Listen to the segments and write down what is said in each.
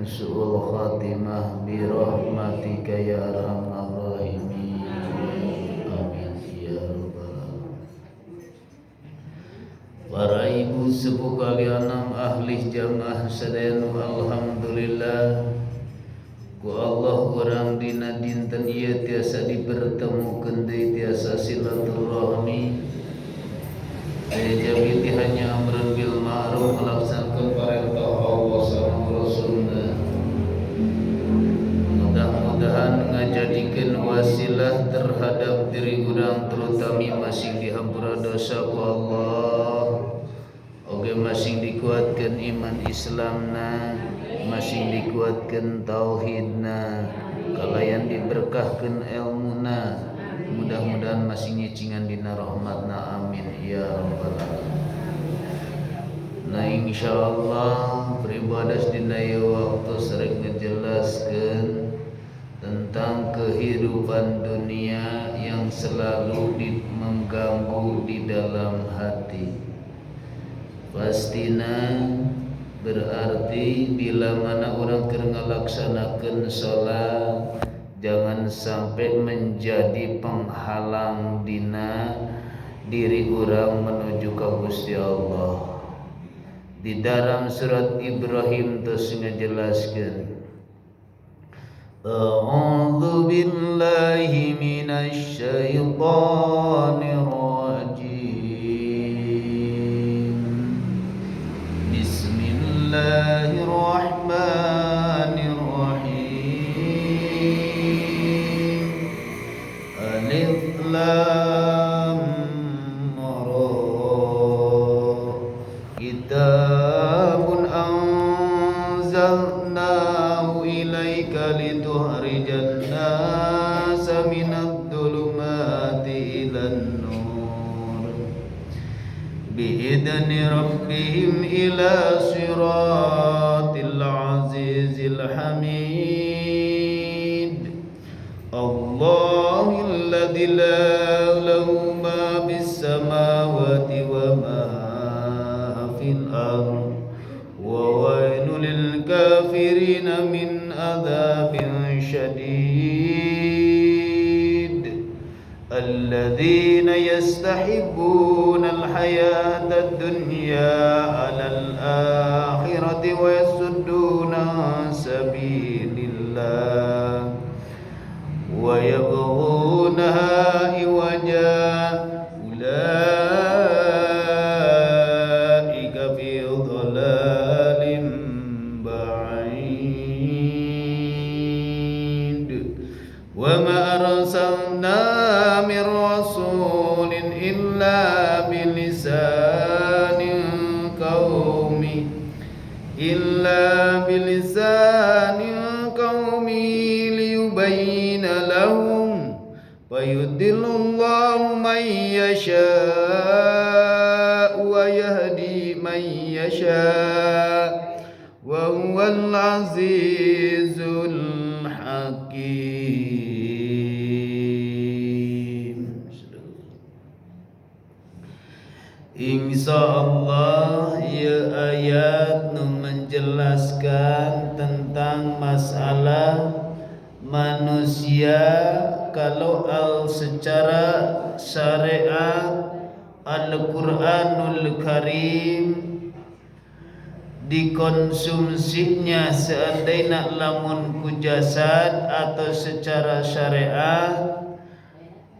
su'ul khatimah birahmatika ya arhamar rahimin. Amin ya rabbal alamin. Para ibu sepuh kalian ahli jamaah sadayana alhamdulillah ku Allah urang dina dinten ieu tiasa dipertemukeun deui tiasa silaturahmi. Jadi hanya amrun bil ma'ruf melaksanakan perintah Allah sama Rasulnya. Mudah-mudahan ngajadikeun wasilah terhadap diri urang terutami masing dihampura dosa ku Allah. Oge masing dikuatkeun iman Islamna, masing dikuatkeun tauhidna, kalayan diberkahkeun ilmuna. Mudah-mudahan masih nyicingan dina rahmatna amin ya rabbal alamin. Nah insyaallah beribadah dina waktu sering ngejelaskeun tentang kehidupan dunia yang selalu mengganggu di dalam hati. Pastina berarti bila mana orang keur ngalaksanakeun salat jangan sampai menjadi penghalang dina diri orang menuju ka Gusti Allah. Di dalam surat Ibrahim terus ngejelaskeun A'udzu billahi minasy syaithanir rajim. Bismillahirrahmanirrahim. Lam ra kitabun anzalnahu ilaika litukhrijan nasa minadh dhulumati ilan nur biidni rabbihim ila siratil azizil hamid. Allahil ladzi la lahu ma fis samawati wa ma fil ardh wa wailul lil kafirin min adzabin syadid. Alladzina yastahibbuna al hayata ad-dunya 'alal akhirati wa yasudduna sabilillah wa yabghunaha iwaja ulaika fi dhalalin ba'id wa ma arsalna min rasulin illa bilisanin qaumi liyubayyina lahum fayudillullahu man yasha wa yahdi man yasha wa huwal azizul hakim. Insyaallah ya ayat menjelaskan tentang masalah manusia kalau secara syariat Al-Quranul Karim dikonsumsinya seandainya lamun ku jasad atau secara syariat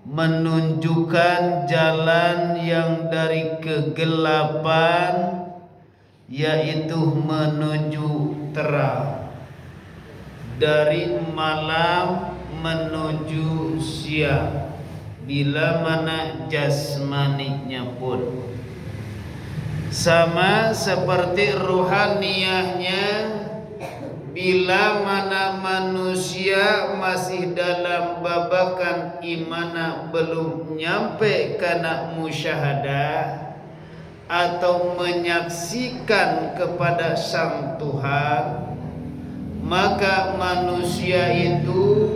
menunjukkan jalan yang dari kegelapan yaitu menuju terang, dari malam menuju siang, bila mana jasmaninya pun sama seperti ruhaniyahnya. Bila mana manusia masih dalam babakan imana belum nyampe kana musyahadah atau menyaksikan kepada Sang Tuhan, maka manusia itu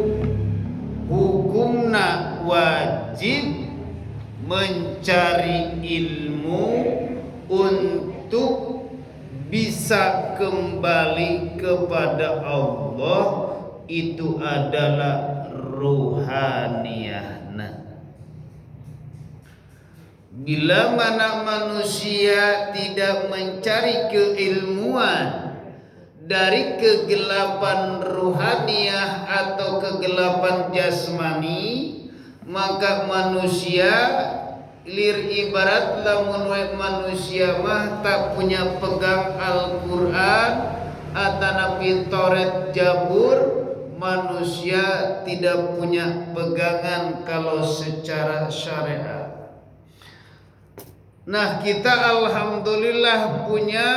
hukumna wajib mencari ilmu untuk bisa kembali kepada Allah itu adalah ruhaniyahna. Bila mana manusia tidak mencari keilmuan dari kegelapan ruhaniyah atau kegelapan jasmani, maka manusia lir ibarat lamun manusia mah tak punya pegang Al-Quran atanapi Toret Jabur, manusia tidak punya pegangan kalau secara syariat. Nah, kita alhamdulillah punya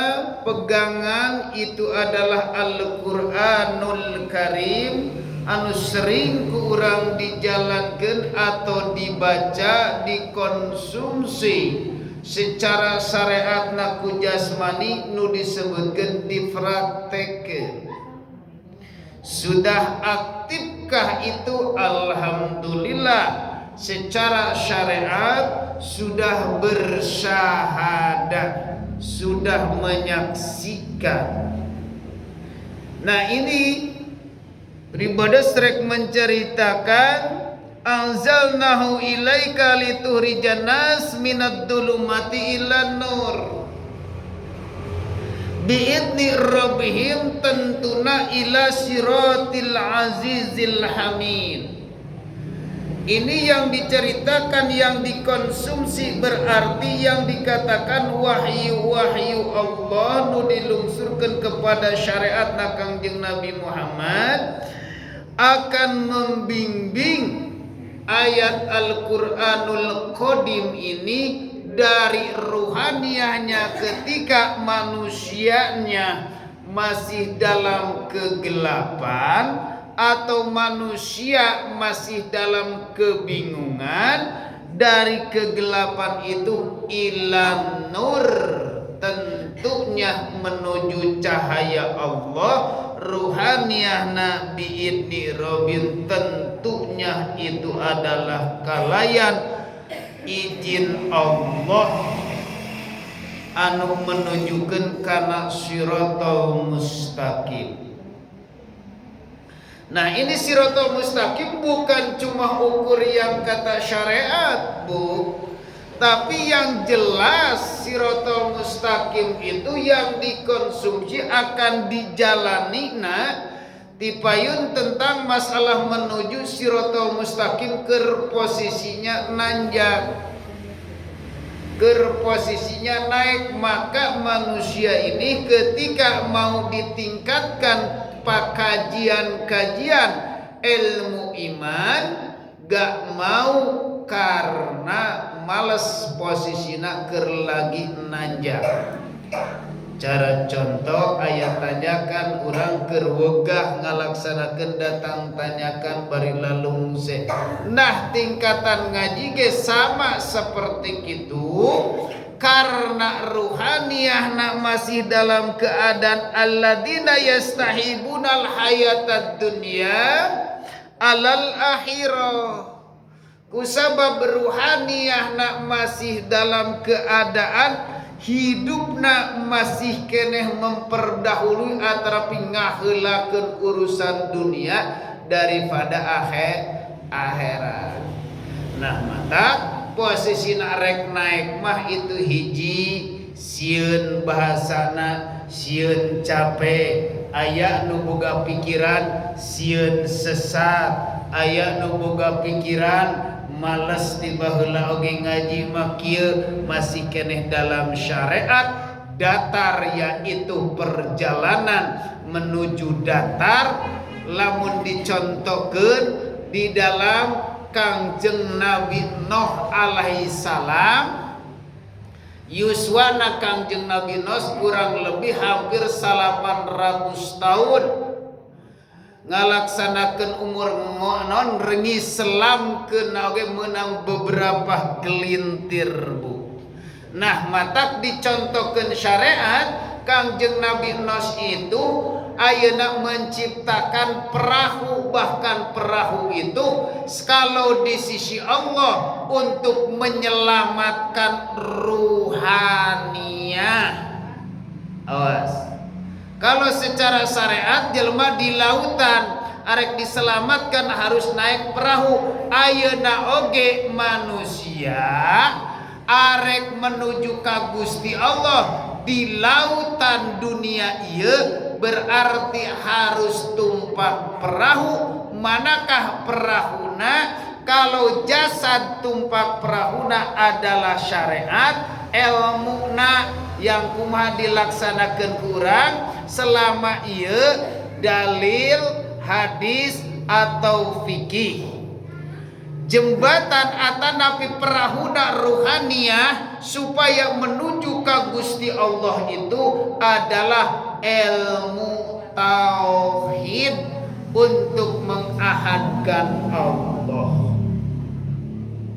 pegangan itu adalah Al-Qur'anul Karim anu sering ku urang dijalankan atau dibaca, dikonsumsi secara syariat naku jasmani nu disebutkan dipraktekkeun. Sudah aktifkah itu? Alhamdulillah secara syariat sudah bersyahadat, sudah menyaksikan. Nah, ini pribadi strek menceritakan anzalnahu ilaika litukhrijan nas minad dhulumati ilan nur biidni rabbihim tentuna ila siratil azizil hamid. Ini yang diceritakan, yang dikonsumsi, berarti yang dikatakan wahyu-wahyu Allah nu dilungsurkan kepada syariat Kangjeng Nabi Muhammad akan membimbing ayat Al-Qur'anul Qadim ini dari ruhaniyahnya ketika manusianya masih dalam kegelapan atau manusia masih dalam kebingungan, dari kegelapan itu ilan nur, tentunya menuju cahaya Allah, ruhaniyah nabi idni robin, tentunya itu adalah kalayan izin Allah anu menunjukkan kana siratal mustaqim. Nah, ini siratal mustaqim bukan cuma ukur yang kata syariat, Bu, tapi yang jelas siratal mustaqim itu yang dikonsumsi akan dijalani. Nah, tipayun tentang masalah menuju siratal mustaqim ke posisinya nanjak, ke posisinya naik, maka manusia ini ketika mau ditingkatkan kajian-kajian ilmu iman gak mau karena males posisinya ker lagi nanjak. Cara contoh ayat tanyakan orang ker wegah ngalaksanakeun datang tanyakan bari lalung se. Nah, tingkatan ngaji ge sama seperti itu. Karena ruhaniyah nak masih dalam keadaan alladzina yastahibunal hayatad dunya alal akhirah. Kusabab ruhaniyah nak masih dalam keadaan hidupna masih keneh memperdahului atrapi ngaheulakeun urusan dunia daripada akhirat. Nah, mata posisi rek naik mah itu hiji sieun bahasana, sieun capek, aya nu boga pikiran sieun sesat, aya nu boga pikiran males tiba heula oge ngaji mah kieu masih keneh dalam syariat datar, yaitu perjalanan menuju datar. Lamun dicontohkeun di dalam Kangjeng Nabi Nuh alaihi salam, yuswana Kangjeng Nabi Nuh kurang lebih hampir 800 tahun ngalaksanakeun umur non rengi selam ke oge menang beberapa gelintir, Bu. Nah, matak dicontohkeun syariat Kangjeng Nabi Nuh itu ayeuna menciptakan perahu, bahkan perahu itu kalau di sisi Allah untuk menyelamatkan ruhaniyah. Awas. Kalau secara syariat jelema di lautan arek diselamatkan harus naik perahu. Ayeuna oge manusia arek menuju ka Gusti Allah di lautan dunia ieu berarti harus tumpak perahu. Manakah perahuna? Kalau jasad tumpak perahuna adalah syariat, ilmuna yang kumaha dilaksanakeun kurang selama ieu dalil, hadis atau fikih. Jembatan atanapi perahuna ruhaniyah supaya menuju ka Gusti Allah itu adalah ilmu tauhid untuk mengahadkan Allah.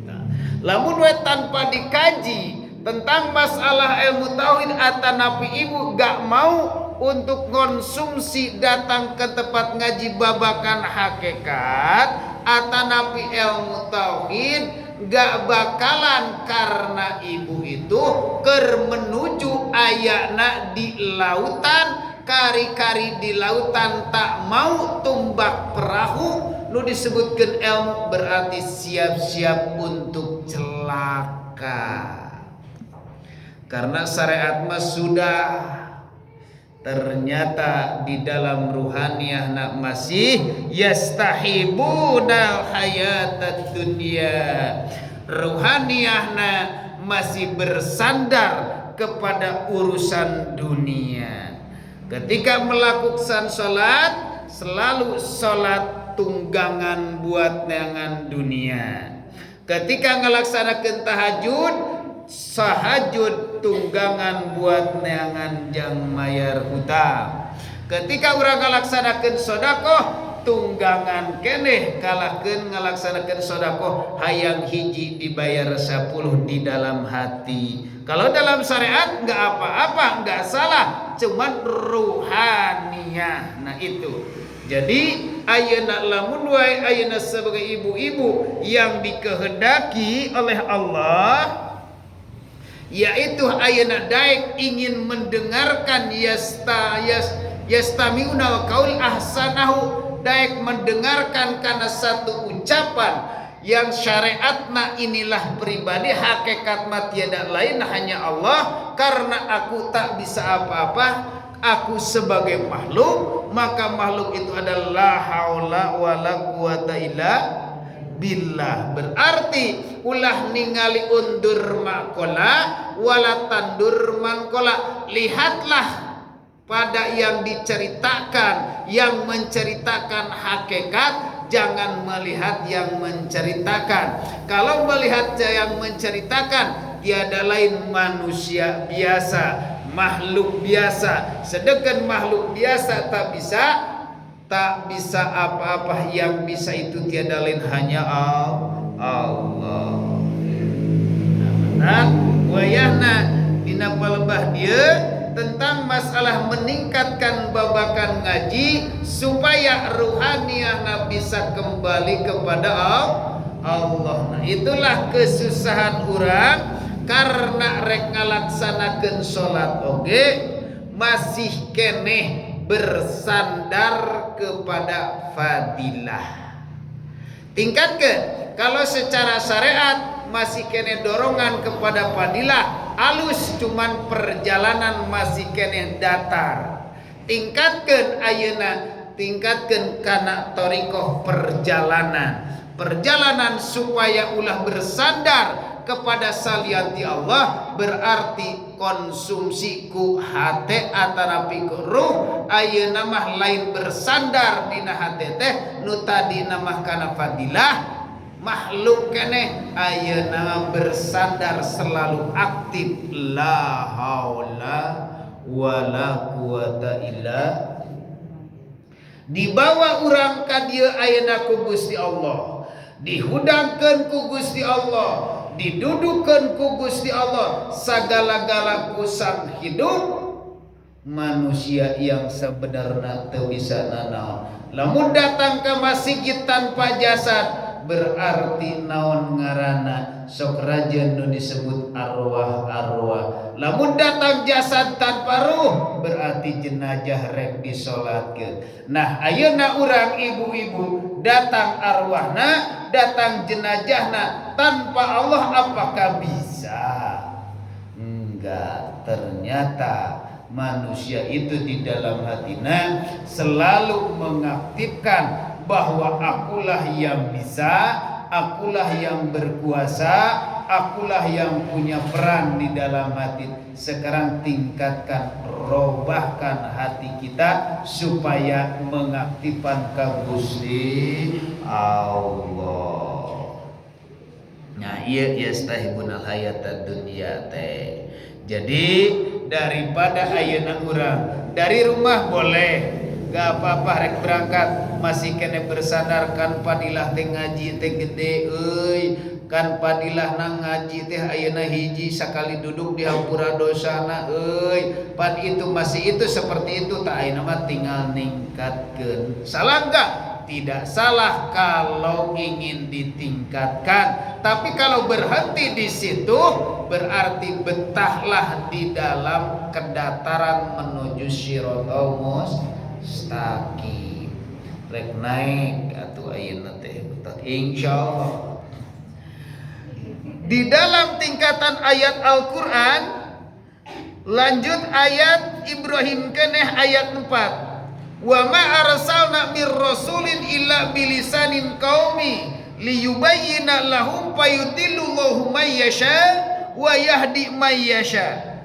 Nah, lamun we tanpa dikaji tentang masalah ilmu tauhid atanapi ibu gak mau untuk konsumsi datang ke tempat ngaji babakan hakikat atanapi ilmu tauhid gak bakalan karena ibu itu keur menuju ayana di lautan kari-kari di lautan tak mau tumbak perahu nu disebutkan ilmu berarti siap-siap untuk celaka. Karena syariat mas sudah ternyata di dalam ruhaniyah nak masih yastahibunal hayatad dunya. Ruhaniyahna masih bersandar kepada urusan dunia. Ketika melakukan sholat selalu sholat tunggangan buat neangan dunia. Ketika ngelaksanakan tahajud sahajud tunggangan buat neangan jang mayar hutang. Ketika urang ngalaksanakeun sedekah tunggangan keneh kalahkeun ngalaksanakeun sedekah hayang hiji dibayar 10 di dalam hati. Kalau dalam syariat enggak apa-apa, enggak salah, cuman ruhaniyah. Nah itu. Jadi ayeuna lamun wae ayeuna sebagai ibu-ibu yang dikehendaki oleh Allah yaitu ayeuna daek ingin mendengarkan yastamiuna qaul ahsanahu, daek mendengarkan karena satu ucapan yang syariatna inilah pribadi, hakikat mah tiada lain hanya Allah. Karena aku tak bisa apa-apa, aku sebagai makhluk, maka makhluk itu adalah la haula wala quwata illa billah. Berarti ulah ningali undur makola wala tandur mangkola. Lihatlah pada yang diceritakan, yang menceritakan hakikat, jangan melihat yang menceritakan. Kalau melihat yang menceritakan, tiada lain manusia biasa, makhluk biasa. Sedangkan makhluk biasa tak bisa apa-apa, yang bisa itu tiada lain hanya Allah. Nah, wayahna dina palebah dia tentang masalah meningkatkan babakan ngaji supaya ruhaniyahna bisa kembali kepada Allah. Nah, itulah kesusahan orang karena rek ngalaksanakeun salat oge masih keneh bersandar kepada fadilah. Tingkatkan kalau secara syariat masih kene dorongan kepada fadilah, alus cuman perjalanan masih kene datar. Tingkatkan ayeuna, tingkatkan kana thariqah perjalanan supaya ulah bersandar kepada salianti Allah, berarti konsumsi ku hate atanapi ku ruh ayeuna mah lain bersandar dina hate teh nu tadi namah kana fadilah. Makhluk keneh ayeuna bersandar selalu aktif, la haula wala quwata illa. Dibawa urang ka dieu ayeuna ku Gusti Allah, dihudangkeun ku Gusti Allah, didudukeun ku Gusti Allah, sagala-gala kusang hidup manusia yang sebenarnya teu bisa nanaon. Lamun datang ke masjid tanpa jasad berarti naon ngaranna sok rajeun nu disebut arwah-arwah. Lamun datang jasad tanpa ruh berarti jenazah rek disolatkeun. Nah ayeuna urang ibu-ibu datang arwahna, datang jenazahna tanpa Allah, apakah bisa? Enggak. Ternyata manusia itu di dalam hatinya selalu mengaktifkan bahwa akulah yang bisa, akulah yang berkuasa, akulah yang punya peran di dalam hati. Sekarang tingkatkan, robahkan hati kita supaya mengaktifkan ka Gusti Allah. Nah ieu yastahibunal hayatad dunya teh. Jadi daripada ayeuna urang dari rumah boleh, gak apa-apa rek berangkat, masih kena bersadarkan padilah teh ngaji teh gede euy, kan padilah nang ngaji teh ayeuna hiji sakali duduk di hampura dosana euy, pan itu masih itu seperti itu tak ayeuna mah tinggal ningkatkeun. Salah enggak? Tidak salah kalau ingin ditingkatkan, tapi kalau berhenti di situ berarti betahlah di dalam kedataran menuju Shiratal Mustaqim. Rek naik atuh ayeuna teh insyaallah. Di dalam tingkatan ayat Al-Qur'an lanjut ayat Ibrahim keneh ayat 4. Wa ma arsalna mir rasulin illa bilisanin qaumi liyubayyina lahum fayudillullahu may yasha wa yahdi may yasha.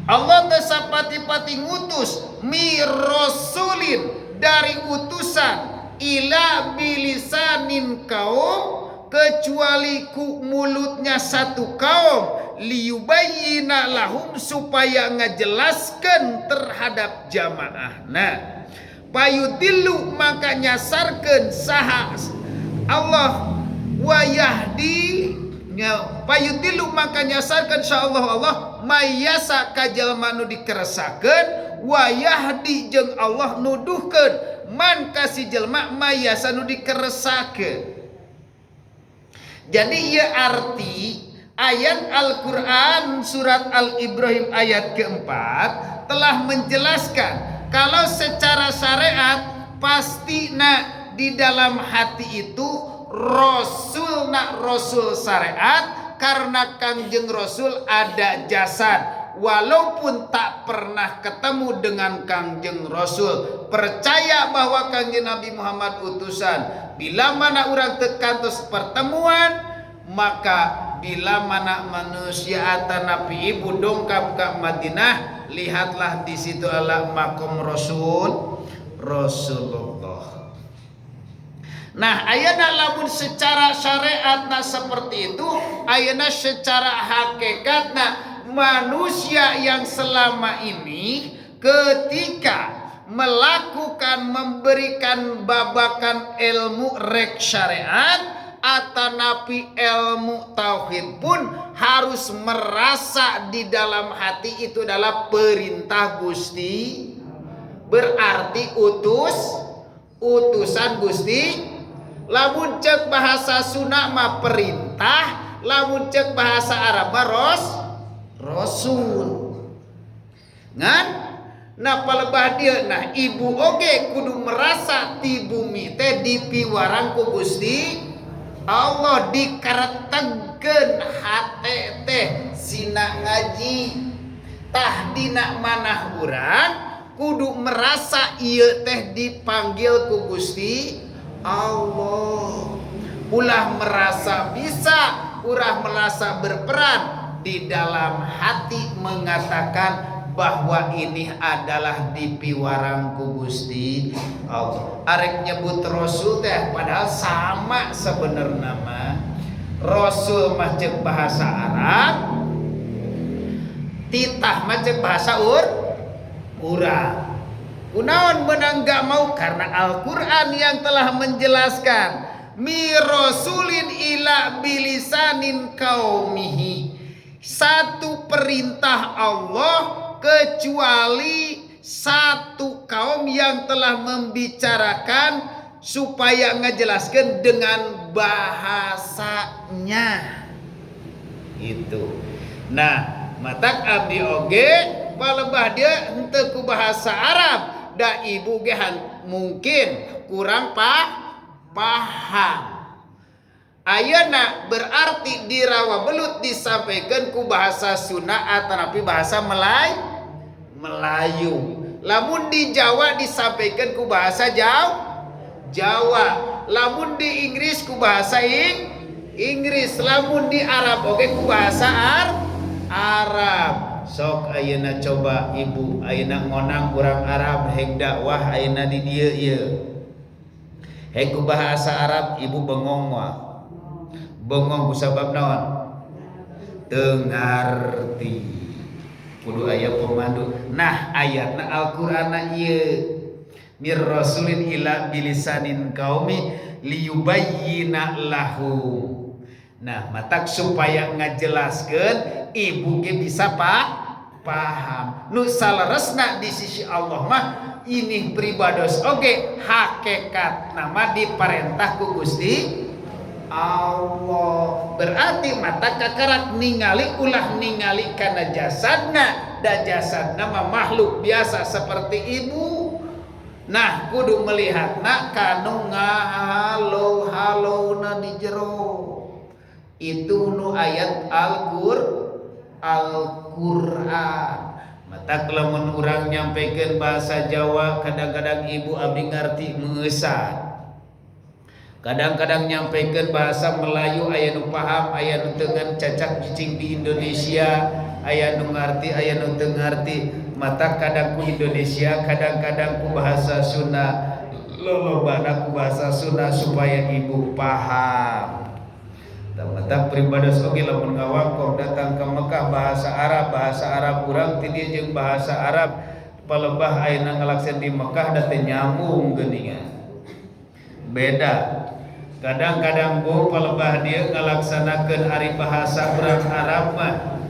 Allah tesapati-pati ngutus mir rasulin dari utusan ila bilisanin kaum kecuali ku mulutnya satu kaum liyubayyina lahum supaya ngejelaskan terhadap jamaahna. Payudillu maka nyasarkeun saha Allah wa yahdi payudillu maka nyasarkeun insyaallah Allah mayasa ka jalma nu dikeresakeun wa yahdi jeung Allah nuduhkeun man ka si jelma mayasa nu dikeresakeun. Jadi ieu arti ayat Al-Quran surat Al-Ibrahim ayat keempat telah menjelaskan kalau secara syariat pasti di dalam hati itu Rasul syariat karena Kangjeng Rasul ada jasad. Walaupun tak pernah ketemu dengan Kangjeng Rasul, percaya bahwa Kangjeng Nabi Muhammad utusan. Bila mana orang tekantos pertemuan, maka bila mana manusia atanapi ibu dongkap ke Madinah, lihatlah di situ adalah makom Rasulullah. Nah, ayeuna lamun secara syariatna seperti itu, ayeuna secara hakikatna manusia yang selama ini ketika melakukan memberikan babakan ilmu rek syariat atanapi ilmu tauhid pun harus merasa di dalam hati itu adalah perintah Gusti, berarti utusan Gusti. Lamun cek bahasa Sunda mah perintah, lamun cek bahasa Arab mah rasul. Ngan nah palebah dia nah ibu oge kudu merasa ti bumi teh dipiwarang ku Gusti Allah, dikaretegkeun hate teh sina ngaji tah dina manah urang kudu merasa ieu teh dipanggil ku Gusti Allah. Ulah merasa bisa, ulah merasa berperan di dalam hati mengatakan bahwa ini adalah dipiwarang ku Gusti Allah. Arek nyebut Rasul teh padahal sama sebenarnya mah. Rasul mah ceuk bahasa Arab, titah mah ceuk bahasa urang. Kunaon menang gak mau karena Al-Quran yang telah menjelaskan mi rasulin ila bilisanin kaumihi, satu perintah Allah kecuali satu kaum yang telah membicarakan supaya ngejelaskan dengan bahasanya itu. Nah, matak abdi oge palebah dia henteu ku bahasa Arab da ibu gehan mungkin kurang paham. Ayeuna berarti di rawa belut disampaikan ku bahasa Sunda atanapi bahasa Melayu. Lamun di Jawa disampaikan ku bahasa Jawa. Lamun di Inggris ku bahasa Inggris. Lamun di Arab oke ku bahasa Arab. Sok ayeuna coba ibu ayeuna ngonang urang Arab heg dakwah ayeuna di dieu ieu. Heg ku bahasa Arab ibu bengong moal. Bengong kusabab naon? Teu ngarti. Kudu aya pemandu. Nah, ayatna Al-Qur'anna ieu. Mir rasulin ila bilisanin qaumi liyubayyina lahum. Nah, matak supaya ngajelaskeun ibu ge bisa paham. Nu saleresna di sisi Allah mah ini pribados oge hakikat nama diparentah ku Gusti Allah. Berarti mata kakarak ningali ulah ningali kana jasadna da jasadna mah makhluk biasa seperti ibu. Nah kudu melihatna kanu ngahalau-halauna di jero. Itu nu ayat Al-Qur'an. Mata lamun urang nyampaikan bahasa Jawa kadang-kadang ibu abdi ngarti meusan. Kadang-kadang nyampaikan bahasa Melayu aya nu paham, aya nu teu cacak cicing di Indonesia, aya nu ngarti, aya nu teu ngarti. Mata kadang ku Indonesia, kadang-kadang ku bahasa Sunda. Lolobana ku bahasa Sunda supaya ibu paham. Mata pribados oge lamun ngawangkong datang ke Mekah bahasa Arab urang ti dieu jeung bahasa Arab palebah ayeuna ngalaksan di Mekah da teu nyambung geuningan. Beda. Kadang-kadang bu palebah dia ngalaksanakeun ari bahasa urang Arab mah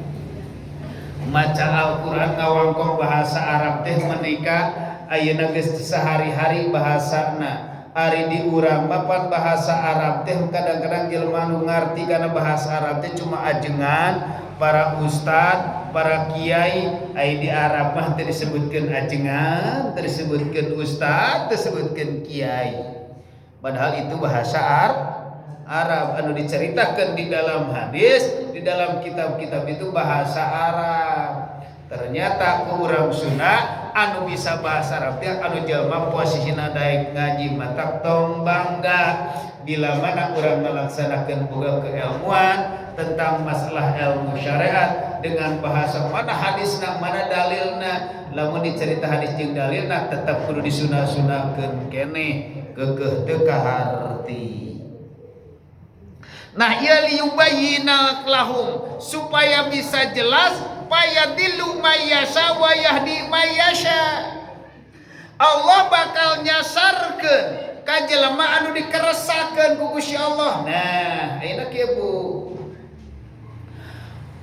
maca Al-Qur'an ngawangkong bahasa Arab teh menika ayeuna geus sehari-hari bahasana. Ari di urang mah pan bahasa Arab teh kadang-kadang jelema nu ngarti kana bahasa Arab teh cuma ajengan para ustad, para kiai. Ai di Arab mah teu disebutkeun ajengan, teu disebutkeun ustad, teu disebutkeun kiai. Padahal itu bahasa Arab anu diceritakan di dalam hadis, di dalam kitab-kitab itu bahasa Arab. Ternyata ku urang Sunda anu bisa bahasa Arab teh anu jelema posisina daek ngaji matak tong bangga bila mana urang melaksanakeun boga keilmuan tentang masalah ilmu syariat dengan bahasa mana hadisna mana dalilna. Lamun dicerita hadis jeung dalilna tetap kudu disunah-sunahkeun keneh keukeuh teu kaharti. Nah ia liyubayyina lahum supaya bisa jelas fayadillu mayyasha wa yahdi mayyasha. Allah bakal nyasarkeun ka jelema anu dikeresakeun ku Gusti Allah. Nah ayeuna kieu Bu,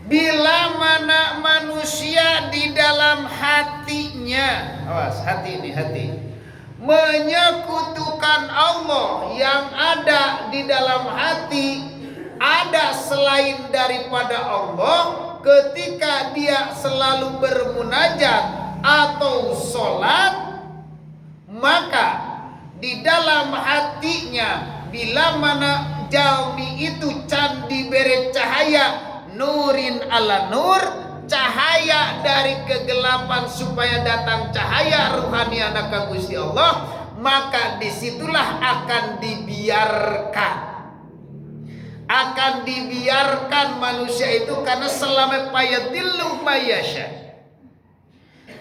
bila mana manusia di dalam hatinya, awas hati ini hati, menyekutukan Allah, yang ada di dalam hati ada selain daripada Allah, ketika dia selalu bermunajat atau sholat, maka di dalam hatinya bila mana jalmi itu can diberi cahaya nurin ala nur, cahaya dari kegelapan supaya datang cahaya ruhaniana ka Gusti Allah, maka disitulah akan dibiarkan manusia itu karena selama payadillu mayyasha.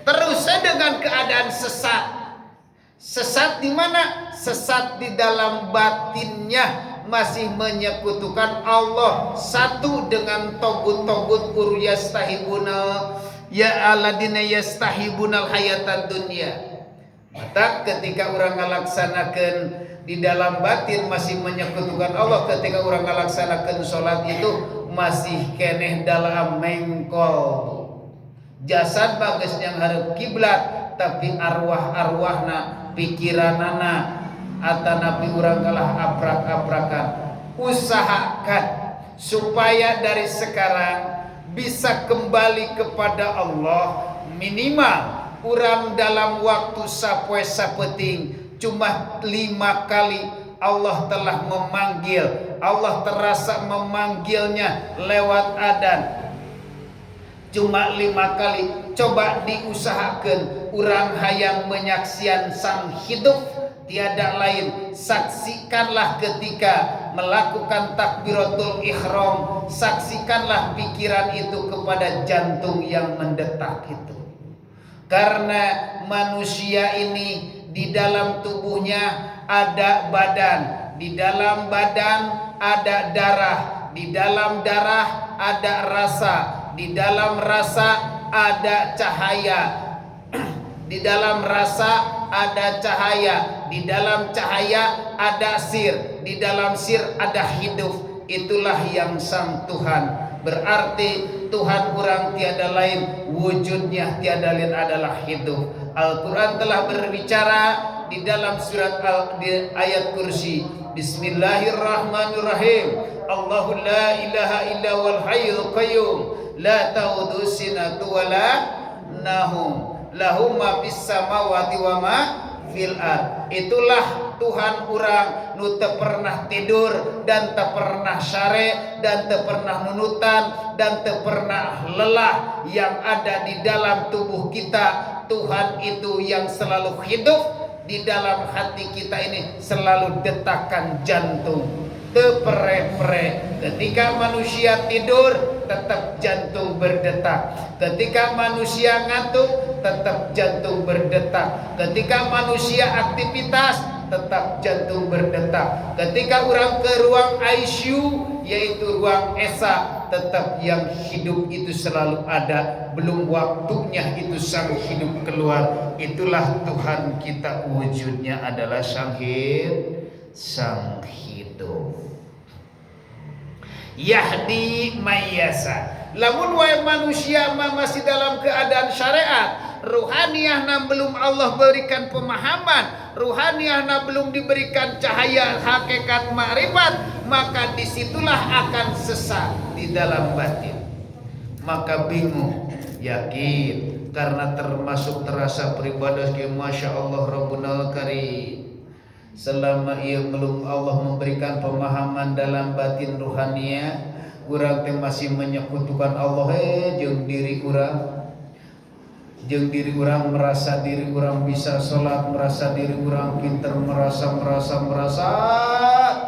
Terusnya dengan keadaan sesat di mana? Sesat di dalam batinnya, masih menyekutukan Allah satu dengan togut-togut uru yastahibuna ya aladina yastahibunal hayatad dunya. Maka ketika orang ngalaksanakeun di dalam batin masih menyekutukan Allah, ketika orang ngalaksanakeun salat itu masih keneh dalam mengkol. Jasad bagus yang hareup kiblat, tapi arwah-arwahna, pikiranana atanapi urang kalah abrak-abrakan. Usahakan supaya dari sekarang bisa kembali kepada Allah, minimal urang dalam waktu sapoe sapeting cuma 5 kali Allah telah memanggil, Allah terasa memanggilnya lewat adzan. Cuma 5 kali. Coba diusahakan urang hayang menyaksian sang hidup, tiada lain, saksikanlah ketika melakukan takbiratul ihram, saksikanlah pikiran itu kepada jantung yang mendetak itu. Karena manusia ini di dalam tubuhnya ada badan, di dalam badan ada darah, di dalam darah ada rasa, di dalam rasa ada cahaya, di dalam rasa ada cahaya, di dalam cahaya ada sir, di dalam sir ada hidup. Itulah yang sang Tuhan. Berarti Tuhan kurang tiada lain, wujudnya tiada lain adalah hidup. Al-Quran telah berbicara di dalam surat di ayat kursi, Bismillahirrahmanirrahim. Allahu la ilaha illa wal hayyul qayyum la ta'udhu sinatu wa la nahum lahu ma fis samawati wa ma fil ard. Itulah Tuhan urang nu teu pernah tidur dan teu pernah syare dan teu pernah nunutan dan teu pernah lelah, yang ada di dalam tubuh kita. Tuhan itu yang selalu hidup di dalam hati kita ini, selalu detakan jantung terpere-pere. Ketika manusia tidur tetap jantung berdetak, ketika manusia ngantuk tetap jantung berdetak, ketika manusia aktivitas tetap jantung berdetak, ketika orang ke ruang ICU yaitu ruang ESA tetap yang hidup itu selalu ada, belum waktunya itu sang hidup keluar. Itulah Tuhan kita, wujudnya adalah sang hidup. Yahdi mayyasa. Lamun wae manusia masih dalam keadaan syariat, ruhaniyahna belum Allah berikan pemahaman, ruhaniyahna belum diberikan cahaya hakikat ma'rifat, maka disitulah akan sesat di dalam batin. Maka bingung, yakin, karena termasuk terasa beribadah ke Masya Allah Rabbuna Karim. Selama ia belum Allah memberikan pemahaman dalam batin ruhaniyah, urang teh masih menyekutukan Allah jeung diri urang. Jeung diri urang merasa diri urang bisa sholat, merasa diri urang pinter, merasa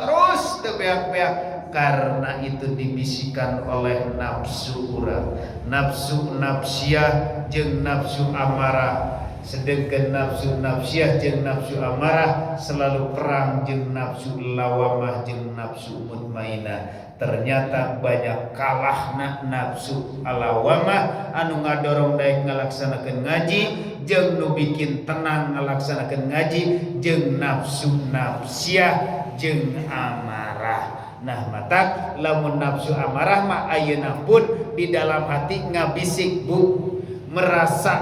terus teu beak-beak. Karena itu dibisikan oleh nafsu urang, nafsu nafsiyah jeung nafsu amarah. Sedangkan nafsu nafsiyah jeung nafsu amarah selalu perang jeung nafsu lawamah jeung nafsu mutmainah. Ternyata banyak kalahna nafsu alawamah anu ngadorong daek ngalaksanakeun ngaji, jeung nu bikin tenang ngalaksanakeun ngaji, jeung nafsu nafsiyah jeung amarah. Nah, matak lamun nafsu amarah mah ayeuna pun di dalam hati ngabisik bu, merasa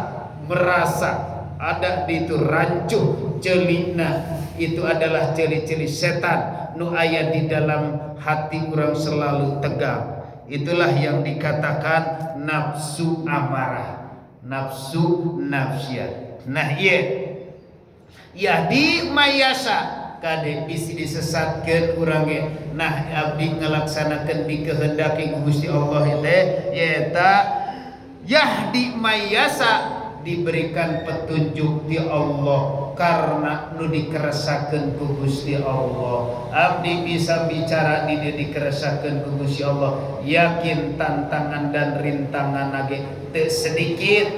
ada di itu rancuh celina, itu adalah ciri-ciri setan nu aya di dalam hati orang selalu tegang. Itulah yang dikatakan nafsu amarah, nafsu nafsiyah. Nah iya yahdi mayasa kade bisi disesatkeun urang ge. Nah abdi ngalaksanakeun dikehendaki Gusti Allah teh eta yahdi mayasa, diberikan petunjuk di Allah karena nu dikeresakeun ku Gusti Allah. Abdi bisa bicara di dikeresakeun ku Gusti Allah, yakin tantangan dan rintangan lagi teu sedikit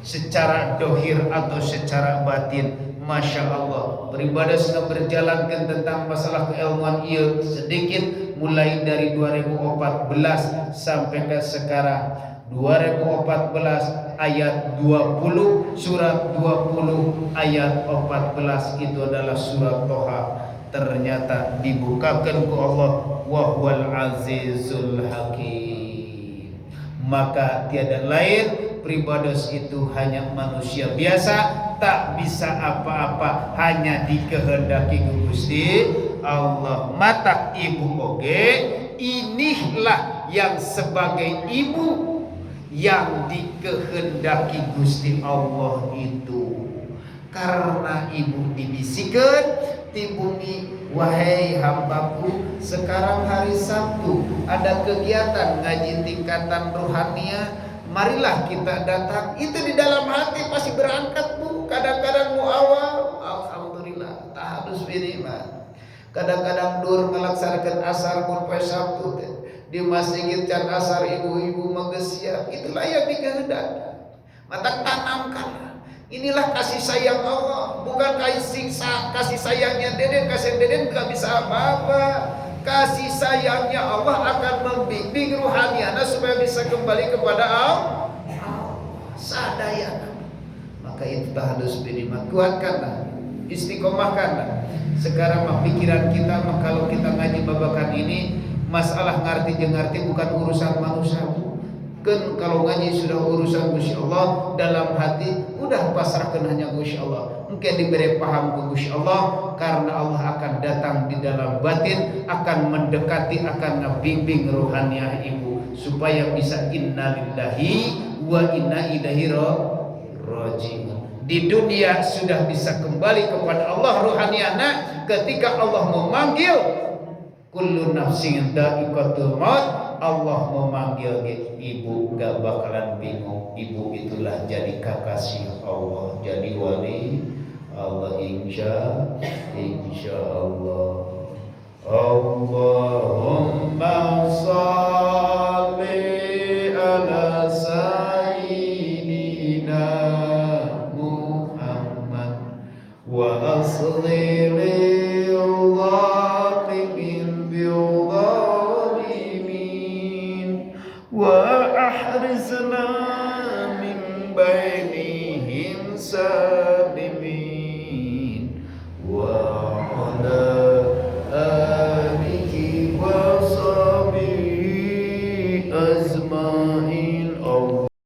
secara dohir atau secara batin. Masya Allah, beribadah sudah berjalankan tentang masalah keilmuan ieu sedikit mulai dari 2014 sampai ke sekarang 2014 ayat 20, surat 20 ayat 14 itu adalah surat Toha. Ternyata dibukakan ku Allah, wa huwal azizul hakim. Maka tiada lain, peribados itu hanya manusia biasa tak bisa apa-apa, hanya dikehendaki Gusti Allah. Matak ibu oge, inilah yang sebagai ibu yang dikehendaki Gusti Allah itu. Karena ibu dibisikkan ti bumi, wahai hambaku, sekarang hari Sabtu ada kegiatan ngaji tingkatan rohania, marilah kita datang. Itu di dalam hati pasti berangkat bu. Kadang-kadang mu awal, alhamdulillah, tak harus minimal. Kadang-kadang dur melaksanakan asar pun pada Sabtu di masjid can asar ibu-ibu magesiap. Itulah yang dikehendaki. Mata tanamkan. Inilah kasih sayang Allah, bukan kasih sayangnya Deden. Kasih Deden nggak bisa apa-apa. Kasih sayangnya Allah akan membimbing ruhaniana supaya bisa kembali kepada Allah. Sadaya. Maka itu harus diterima. Kuatkanlah, istiqomahkanlah. Sekarang pikiran kita, kalau kita ngaji babakan ini, masalah ngerti bukan urusan manusia. Kan kalau ngaji sudah urusan Gusti Allah, dalam hati udah pasrahkan hanya Gusti Allah. Mungkin diberi paham ke Gusti Allah, karena Allah akan datang di dalam batin, akan mendekati, akan bimbing rohaniah ibu supaya bisa innalillahi wa inna ilaihi raji'un. Di dunia sudah bisa kembali kepada Allah rohaniana ketika Allah memanggil kullu nafsin dha'iqatul maut. Allah memanggil ibu gak bakalan bingung. Ibu itulah jadi kekasih Allah, jadi wali Allah insya Allah. Allahumma salli ala sayyidina Muhammad wa asli وأحرزنا من بينهم سالمين